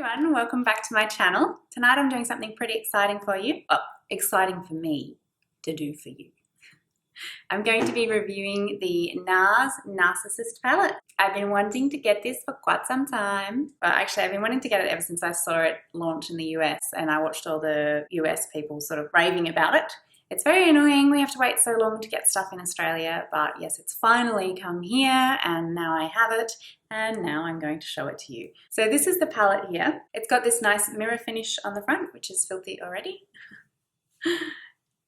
everyone, welcome back to my channel. Tonight I'm doing something pretty exciting for you. Oh, exciting for me to do for you. I'm going to be reviewing the NARS NARSissist palette. I've been wanting to get this for quite some time. Well, actually I've been wanting to get it ever since I saw it launch in the US and I watched all the US people sort of raving about it. It's very annoying, we have to wait so long to get stuff in Australia, but yes, it's finally come here and now I have it and now I'm going to show it to you. So this is the palette here. It's got this nice mirror finish on the front, which is filthy already.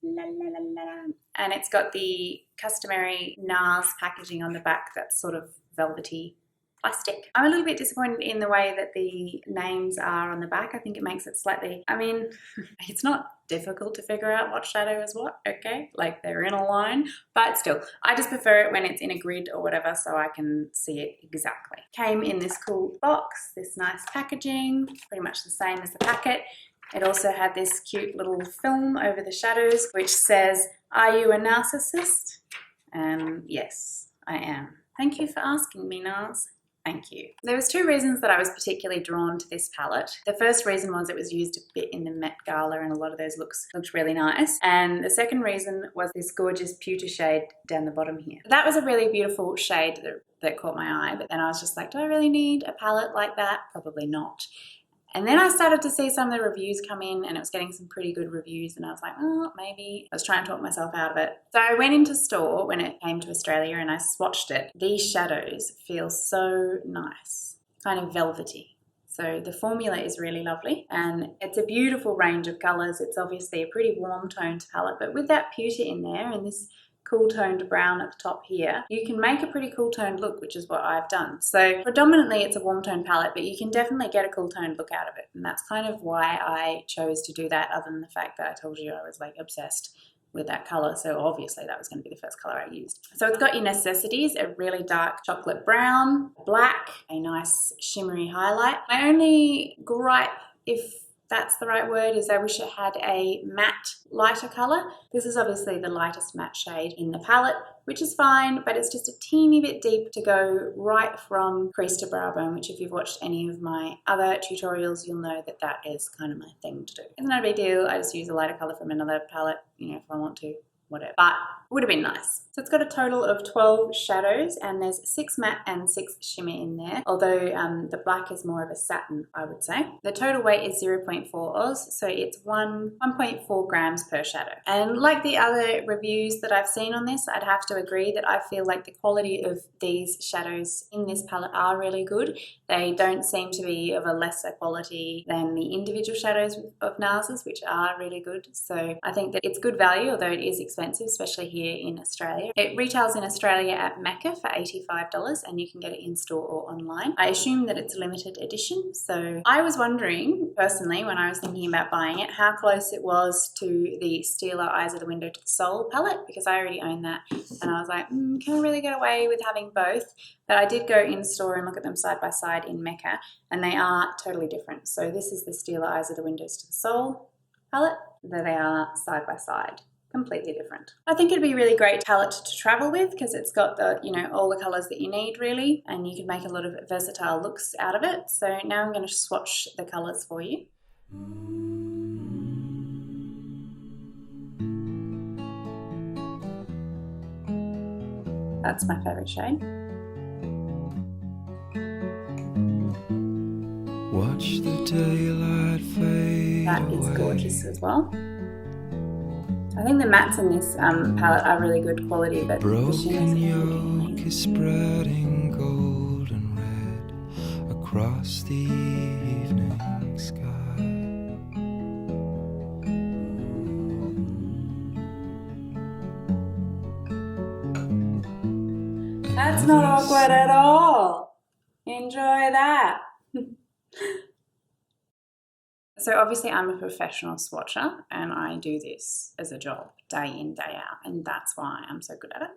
La, la, la, la. And it's got the customary NARS packaging on the back that's sort of velvety plastic. I'm a little bit disappointed in the way that the names are on the back. I think it makes it slightly, I mean, it's not difficult to figure out what shadow is what, okay? Like they're in a line, but still, I just prefer it when it's in a grid or whatever so I can see it exactly. Came in this cool box, this nice packaging, pretty much the same as the packet. It also had this cute little film over the shadows which says, "Are you a narcissist?" And yes, I am. Thank you for asking me, NARS. Thank you. There was two reasons that I was particularly drawn to this palette. The first reason was it was used a bit in the Met Gala and a lot of those looks looked really nice. And the second reason was this gorgeous pewter shade down the bottom here. That was a really beautiful shade that caught my eye, but then I was just like, do I really need a palette like that? Probably not. And then I started to see some of the reviews come in and it was getting some pretty good reviews and I was like, oh, maybe. I was trying to talk myself out of it. So I went into store when it came to Australia and I swatched it. These shadows feel so nice, kind of velvety. So the formula is really lovely and it's a beautiful range of colours. It's obviously a pretty warm toned palette, but with that pewter in there and this cool toned brown at the top here, you can make a pretty cool toned look, which is what I've done. So predominantly it's a warm toned palette, but you can definitely get a cool toned look out of it. And that's kind of why I chose to do that, other than the fact that I told you I was like obsessed with that color. So obviously that was going to be the first color I used. So it's got your necessities, a really dark chocolate brown, black, a nice shimmery highlight. My only gripe, if that's the right word, is I wish it had a matte lighter color. This is obviously the lightest matte shade in the palette, which is fine, but it's just a teeny bit deep to go right from crease to brow bone, which if you've watched any of my other tutorials, you'll know that that is kind of my thing to do. It's not a big deal, I just use a lighter color from another palette, you know, if I want to, whatever. But it would have been nice. So it's got a total of 12 shadows and there's 6 matte and 6 shimmer in there, although the black is more of a satin, I would say. The total weight is 0.4 Oz, so it's 1.4 grams per shadow. And like the other reviews that I've seen on this, I'd have to agree that I feel like the quality of these shadows in this palette are really good. They don't seem to be of a lesser quality than the individual shadows of NARS's, which are really good. So I think that it's good value, although it is expensive, especially here in Australia. It retails in Australia at Mecca for $85 and you can get it in store or online. I assume that it's a limited edition, so I was wondering personally when I was thinking about buying it how close it was to the Stealer Eyes of the Window to the Soul palette, because I already own that and I was like, can I really get away with having both? But I did go in store and look at them side by side in Mecca and they are totally different. So this is the Stealer Eyes of the Windows to the Soul palette, there they are side by side. Completely different. I think it'd be a really great palette to travel with because it's got the, you know, all the colors that you need really, and you can make a lot of versatile looks out of it. So now I'm going to swatch the colors for you. That's my favorite shade. Watch the daylight fade. That is gorgeous as well. I think the mattes in this palette are really good quality, but the shimmers yolk is spreading golden red across the evening sky. That's not awkward at all. Enjoy that. So obviously I'm a professional swatcher and I do this as a job day in, day out, and that's why I'm so good at it.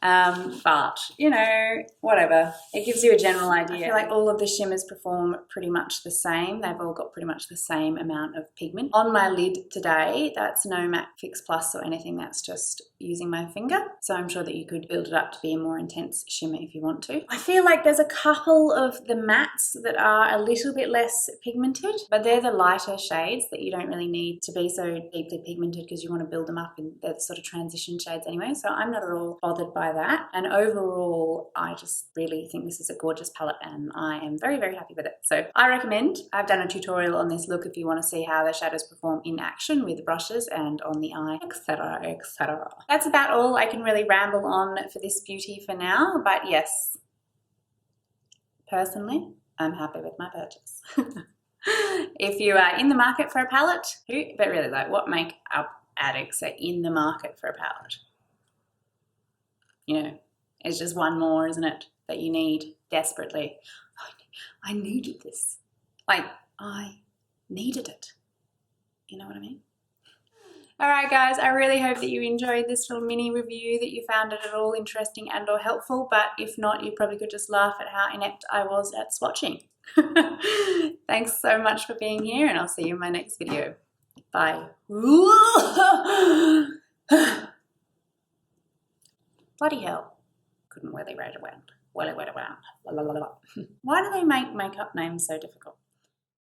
But, you know, whatever. It gives you a general idea. I feel like all of the shimmers perform pretty much the same. They've all got pretty much the same amount of pigment. On my lid today, that's no Matte Fix Plus or anything. That's just using my finger. So I'm sure that you could build it up to be a more intense shimmer if you want to. I feel like there's a couple of the mattes that are a little bit less pigmented, but they're the lighter shades that you don't really need to be so deeply pigmented because you want to build them up in the sort of transition shades anyway. So I'm not at all bothered by that. And overall, I just really think this is a gorgeous palette and I am very, very happy with it. So I recommend. I've done a tutorial on this look if you want to see how the shadows perform in action with the brushes and on the eye, etc, etc. That's about all I can really ramble on for this beauty for now, but yes, personally, I'm happy with my purchase. If you are in the market for a palette, but really like what makeup addicts are in the market for a palette? You know, it's just one more, isn't it, that you need desperately. I needed this. Like, I needed it. You know what I mean? All right, guys, I really hope that you enjoyed this little mini review, that you found it at all interesting and or helpful, but if not, you probably could just laugh at how inept I was at swatching. Thanks so much for being here, and I'll see you in my next video. Bye. Bloody hell. Couldn't really write around. Why do they make makeup names so difficult?